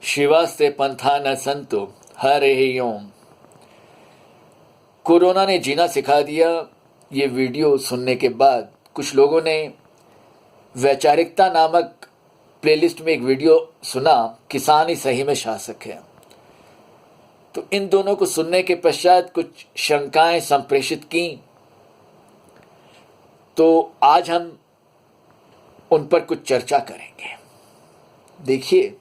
शिवास्ते पंथा न संतो हरे ओम। कोरोना ने जीना सिखा दिया। ये वीडियो सुनने के बाद कुछ लोगों ने वैचारिकता नामक प्लेलिस्ट में एक वीडियो सुना, किसान ही सही में शासक है। तो इन दोनों को सुनने के पश्चात कुछ शंकाएं संप्रेषित की, तो आज हम उन पर कुछ चर्चा करेंगे। देखिए,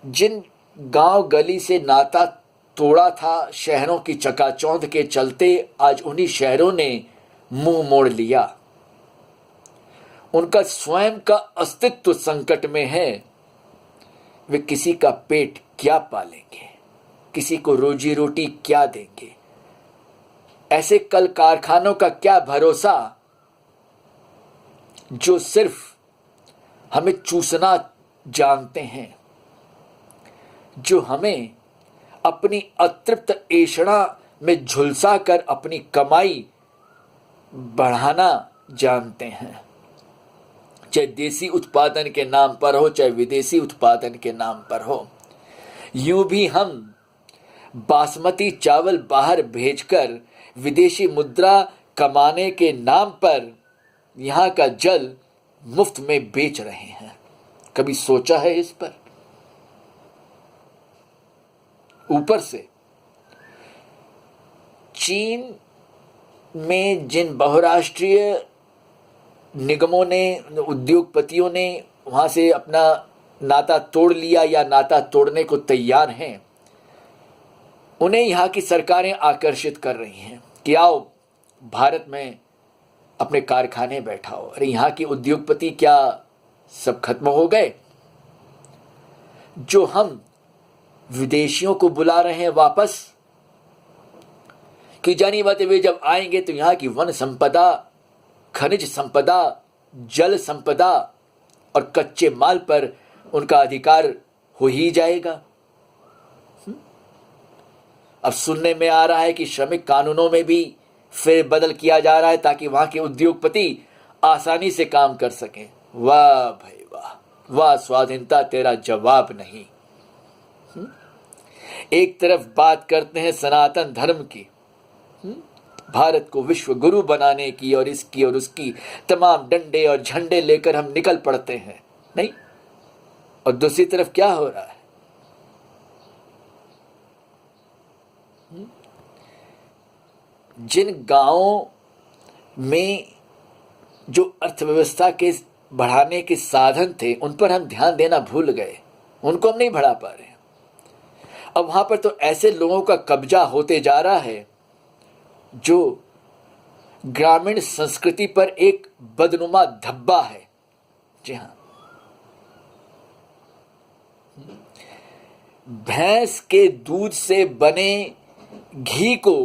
जिन गांव गली से नाता तोड़ा था शहरों की चकाचौंध के चलते, आज उन्हीं शहरों ने मुंह मोड़ लिया। उनका स्वयं का अस्तित्व संकट में है। वे किसी का पेट क्या पालेंगे, किसी को रोजी रोटी क्या देंगे, ऐसे कल कारखानों का क्या भरोसा जो सिर्फ हमें चूसना जानते हैं, जो हमें अपनी अतृप्त ऐषणा में झुलसा कर अपनी कमाई बढ़ाना जानते हैं, चाहे देसी उत्पादन के नाम पर हो, चाहे विदेशी उत्पादन के नाम पर हो। यूं भी हम बासमती चावल बाहर भेजकर विदेशी मुद्रा कमाने के नाम पर यहाँ का जल मुफ्त में बेच रहे हैं। कभी सोचा है इस पर? ऊपर से चीन में जिन बहुराष्ट्रीय निगमों ने, उद्योगपतियों ने वहां से अपना नाता तोड़ लिया या नाता तोड़ने को तैयार हैं, उन्हें यहाँ की सरकारें आकर्षित कर रही हैं कि आओ भारत में अपने कारखाने बैठाओ। अरे यहाँ के उद्योगपति क्या सब खत्म हो गए? जो हम विदेशियों को बुला रहे हैं वापस, कि जानी बात है, वे जब आएंगे तो यहाँ की वन संपदा, खनिज संपदा, जल संपदा और कच्चे माल पर उनका अधिकार हो ही जाएगा। अब सुनने में आ रहा है कि श्रमिक कानूनों में भी फेर बदल किया जा रहा है ताकि वहां के उद्योगपति आसानी से काम कर सकें। वाह भाई वाह, वाह स्वाधीनता, तेरा जवाब नहीं। एक तरफ बात करते हैं सनातन धर्म की, भारत को विश्व गुरु बनाने की, और इसकी और उसकी तमाम डंडे और झंडे लेकर हम निकल पड़ते हैं, नहीं? और दूसरी तरफ क्या हो रहा है? जिन गांवों में जो अर्थव्यवस्था के बढ़ाने के साधन थे, उन पर हम ध्यान देना भूल गए, उनको हम नहीं बढ़ा पा रहे। अब वहां पर तो ऐसे लोगों का कब्जा होते जा रहा है जो ग्रामीण संस्कृति पर एक बदनुमा धब्बा है। जी हाँ, भैंस के दूध से बने घी को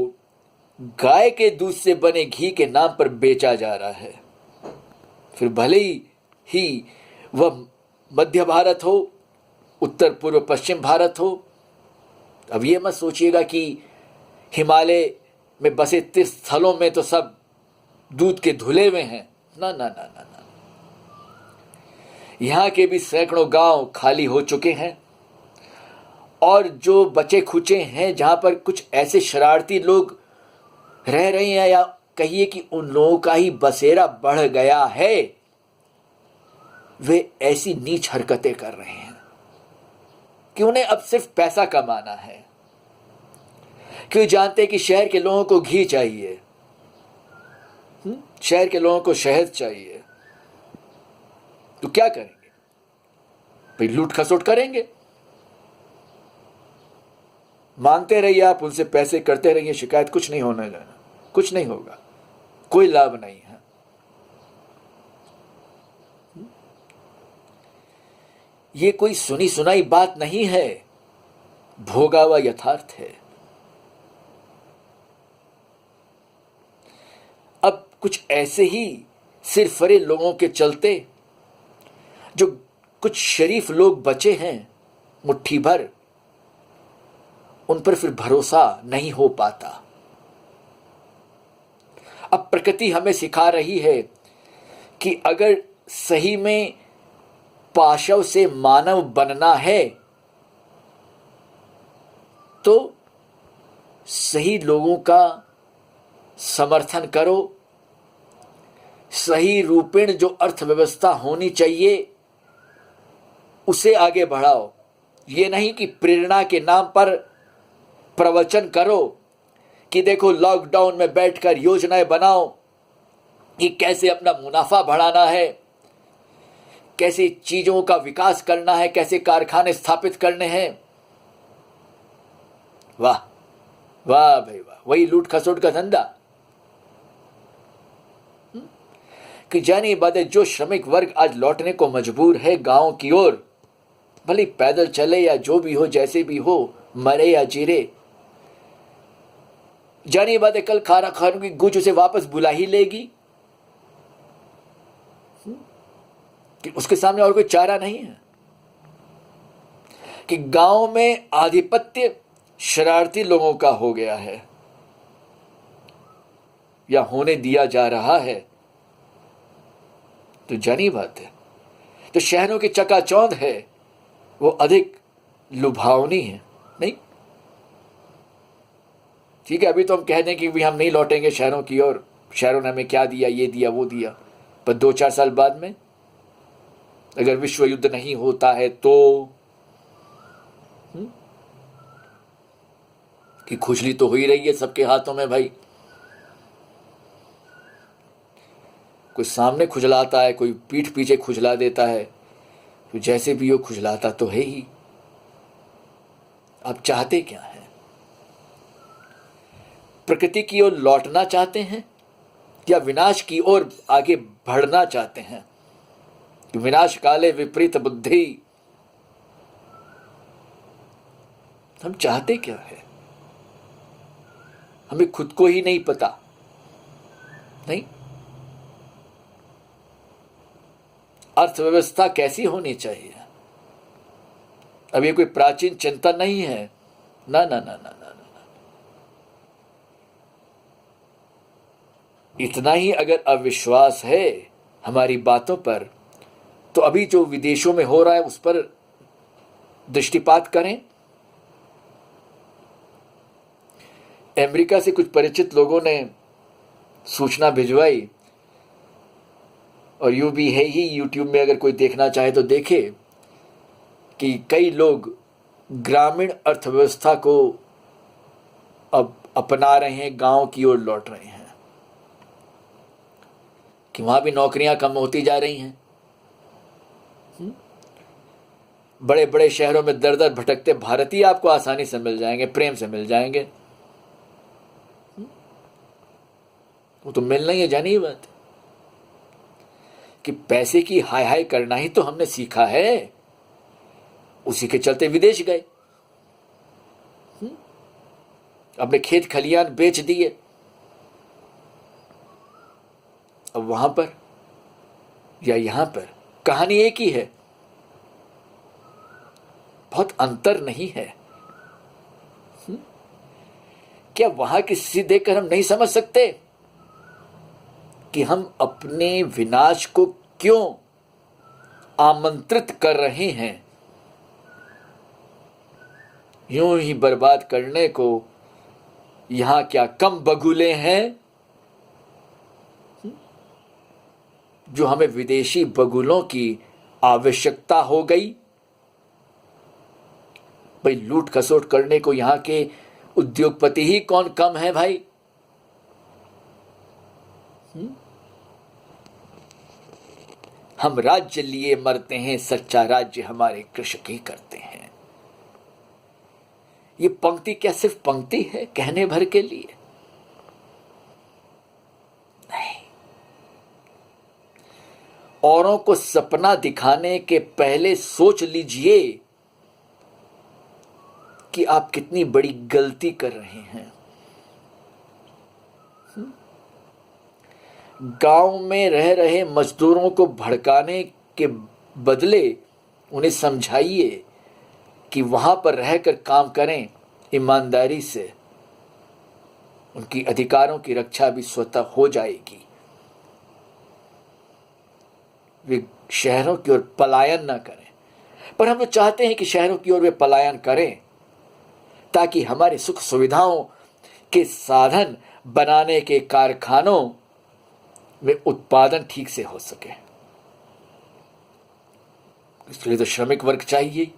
गाय के दूध से बने घी के नाम पर बेचा जा रहा है। फिर भले ही वह मध्य भारत हो, उत्तर पूर्व पश्चिम भारत हो। अब ये मत सोचिएगा कि हिमालय में बसे तीर्थ स्थलों में तो सब दूध के धुले हुए हैं। ना ना ना ना ना, यहाँ के भी सैकड़ों गांव खाली हो चुके हैं, और जो बचे खुचे हैं जहां पर कुछ ऐसे शरारती लोग रह रहे हैं, या कहिए कि उन लोगों का ही बसेरा बढ़ गया है, वे ऐसी नीच हरकतें कर रहे हैं कि उन्हें अब सिर्फ पैसा कमाना है। क्यों? जानते कि शहर के लोगों को घी चाहिए, शहर के लोगों को शहद चाहिए, तो क्या करेंगे भाई? लूट खसोट करेंगे। मांगते रहिए, आप उनसे पैसे करते रहिए, शिकायत कुछ नहीं होने देना, कुछ नहीं होगा, कोई लाभ नहीं है। ये कोई सुनी सुनाई बात नहीं है, भोगा हुआ यथार्थ है। अब कुछ ऐसे ही सिरफरे लोगों के चलते, जो कुछ शरीफ लोग बचे हैं मुट्ठी भर, उन पर फिर भरोसा नहीं हो पाता। अब प्रकृति हमें सिखा रही है कि अगर सही में पाशव से मानव बनना है तो सही लोगों का समर्थन करो, सही रूपेण जो अर्थव्यवस्था होनी चाहिए उसे आगे बढ़ाओ। ये नहीं कि प्रेरणा के नाम पर प्रवचन करो कि देखो लॉकडाउन में बैठकर योजनाएं बनाओ कि कैसे अपना मुनाफा बढ़ाना है, कैसे चीजों का विकास करना है, कैसे कारखाने स्थापित करने हैं। वाह वाह भाई वाह, वही लूट खसोट का धंधा। कि जानी बात है, जो श्रमिक वर्ग आज लौटने को मजबूर है गांव की ओर, भले पैदल चले या जो भी हो, जैसे भी हो, मरे या जीरे, जानी बात है कल खाना खाने की गुज उसे वापस बुला ही लेगी कि उसके सामने और कोई चारा नहीं है। कि गांव में आधिपत्य शरारती लोगों का हो गया है या होने दिया जा रहा है, तो जानी बात है। तो शहरों की चकाचौंध है वो अधिक लुभावनी है, नहीं? ठीक है, अभी तो हम कह दें कि भी हम नहीं लौटेंगे शहरों की ओर, शहरों ने हमें क्या दिया, ये दिया वो दिया, पर 2-4 साल बाद में अगर विश्व युद्ध नहीं होता है तो कि खुजली तो हो ही रही है सबके हाथों में भाई। कोई सामने खुजलाता है, कोई पीठ पीछे खुजला देता है, तो जैसे भी हो खुजलाता तो है ही। आप चाहते क्या हैं? प्रकृति की ओर लौटना चाहते हैं या विनाश की ओर आगे बढ़ना चाहते हैं? विनाश काले विपरीत बुद्धि, हम चाहते क्या है? हमें खुद को ही नहीं पता, नहीं? अर्थव्यवस्था कैसी होनी चाहिए? अब ये कोई प्राचीन चिंतन नहीं है, ना ना ना ना ना ना। इतना ही अगर अविश्वास है हमारी बातों पर, तो अभी जो विदेशों में हो रहा है उस पर दृष्टिपात करें। अमेरिका से कुछ परिचित लोगों ने सूचना भिजवाई, और यूं भी है ही, यूट्यूब में अगर कोई देखना चाहे तो देखे, कि कई लोग ग्रामीण अर्थव्यवस्था को अब अपना रहे हैं, गांव की ओर लौट रहे हैं, कि वहां भी नौकरियां कम होती जा रही हैं। बड़े बड़े शहरों में दर दर भटकते भारतीय आपको आसानी से मिल जाएंगे, प्रेम से मिल जाएंगे। वो तो मिलना ही है, जानी ही बात कि पैसे की हाय हाय करना ही तो हमने सीखा है, उसी के चलते विदेश गए, अपने खेत खलियान बेच दिए। अब वहां पर या यहां पर कहानी एक ही है, बहुत अंतर नहीं है। क्या वहां की स्थिति देखकर हम नहीं समझ सकते कि हम अपने विनाश को क्यों आमंत्रित कर रहे हैं? यूं ही बर्बाद करने को यहां क्या कम बगुले हैं जो हमें विदेशी बगुलों की आवश्यकता हो गई? भाई लूट खसोट करने को यहां के उद्योगपति ही कौन कम है भाई? हम राज्य लिए मरते हैं, सच्चा राज्य हमारे कृषक ही करते हैं। ये पंक्ति क्या सिर्फ पंक्ति है कहने भर के लिए? नहीं। औरों को सपना दिखाने के पहले सोच लीजिए कि आप कितनी बड़ी गलती कर रहे हैं। गांव में रह रहे मजदूरों को भड़काने के बदले उन्हें समझाइए कि वहां पर रहकर काम करें ईमानदारी से, उनकी अधिकारों की रक्षा भी स्वतः हो जाएगी। वे शहरों की ओर पलायन न करें। पर हम तो चाहते हैं कि शहरों की ओर वे पलायन करें ताकि हमारे सुख सुविधाओं के साधन बनाने के कारखानों में उत्पादन ठीक से हो सके। इसके लिए तो श्रमिक वर्ग चाहिए,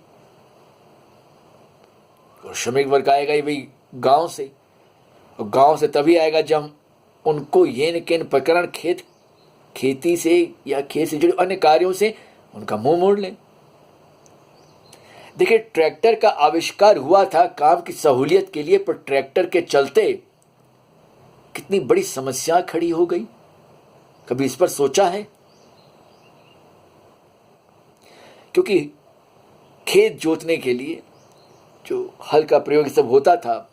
और श्रमिक वर्ग आएगा ही भाई गांव से, और गांव से तभी आएगा जब उनको ये न के प्रकरण खेती से या खेत से जुड़े अन्य कार्यों से उनका मुंह मोड़ लें। देखिए, ट्रैक्टर का आविष्कार हुआ था काम की सहूलियत के लिए, पर ट्रैक्टर के चलते कितनी बड़ी समस्या खड़ी हो गई। कभी इस पर सोचा है? क्योंकि खेत जोतने के लिए जो हल का प्रयोग सब होता था,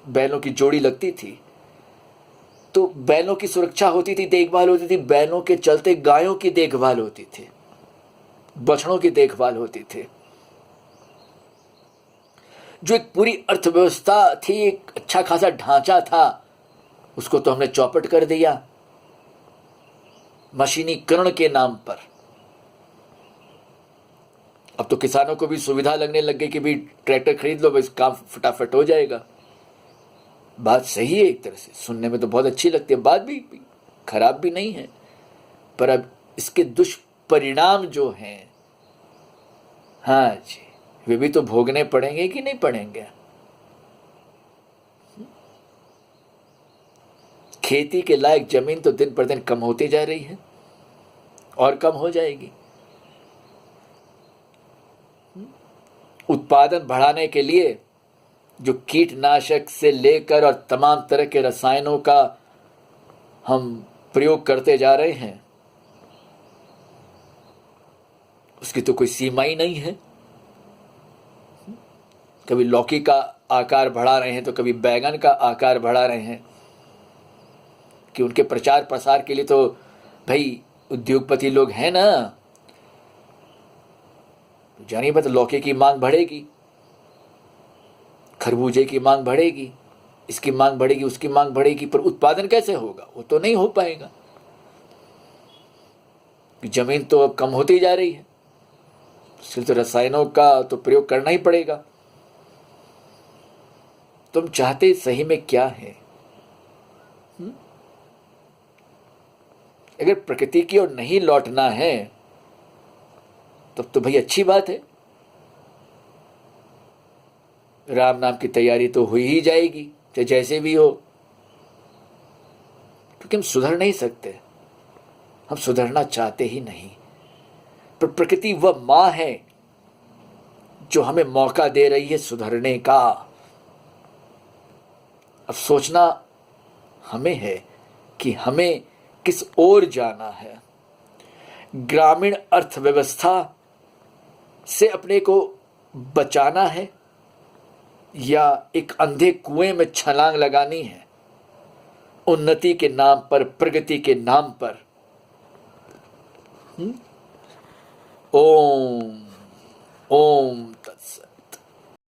बैलों की जोड़ी लगती थी, तो बैलों की सुरक्षा होती थी, देखभाल होती थी, बैलों के चलते गायों की देखभाल होती थी, बछड़ों की देखभाल होती थी। जो एक पूरी अर्थव्यवस्था थी, एक अच्छा खासा ढांचा था, उसको तो हमने चौपट कर दिया मशीनीकरण के नाम पर। अब तो किसानों को भी सुविधा लगने लग गई कि भी ट्रैक्टर खरीद लो, बस काम फटाफट हो जाएगा। बात सही है, एक तरह से सुनने में तो बहुत अच्छी लगती है, बात भी खराब भी नहीं है, पर अब इसके दुष्परिणाम जो हैं, हाँ जी, वे भी तो भोगने पड़ेंगे कि नहीं पड़ेंगे। खेती के लायक जमीन तो दिन पर दिन कम होती जा रही है और कम हो जाएगी। उत्पादन बढ़ाने के लिए जो कीटनाशक से लेकर और तमाम तरह के रसायनों का हम प्रयोग करते जा रहे हैं, उसकी तो कोई सीमा ही नहीं है। कभी लौकी का आकार बढ़ा रहे हैं तो कभी बैगन का आकार बढ़ा रहे हैं, कि उनके प्रचार प्रसार के लिए तो भाई उद्योगपति लोग हैं ना, जानिए बात, लौकी की मांग बढ़ेगी, खरबूजे की मांग बढ़ेगी, इसकी मांग बढ़ेगी, उसकी मांग बढ़ेगी, पर उत्पादन कैसे होगा? वो तो नहीं हो पाएगा। जमीन तो अब कम होती जा रही है, इसलिए तो रसायनों का तो प्रयोग करना ही पड़ेगा। तुम चाहते सही में क्या है? अगर प्रकृति की ओर नहीं लौटना है तब तो भाई अच्छी बात है, राम नाम की तैयारी तो हो ही जाएगी, चाहे जैसे भी हो, क्योंकि हम सुधर नहीं सकते, हम सुधरना चाहते ही नहीं। पर प्रकृति वह मां है जो हमें मौका दे रही है सुधरने का। अब सोचना हमें है कि हमें किस ओर जाना है। ग्रामीण अर्थव्यवस्था से अपने को बचाना है या एक अंधे कुएं में छलांग लगानी है, उन्नति के नाम पर, प्रगति के नाम पर। ओम ओम तत्सत।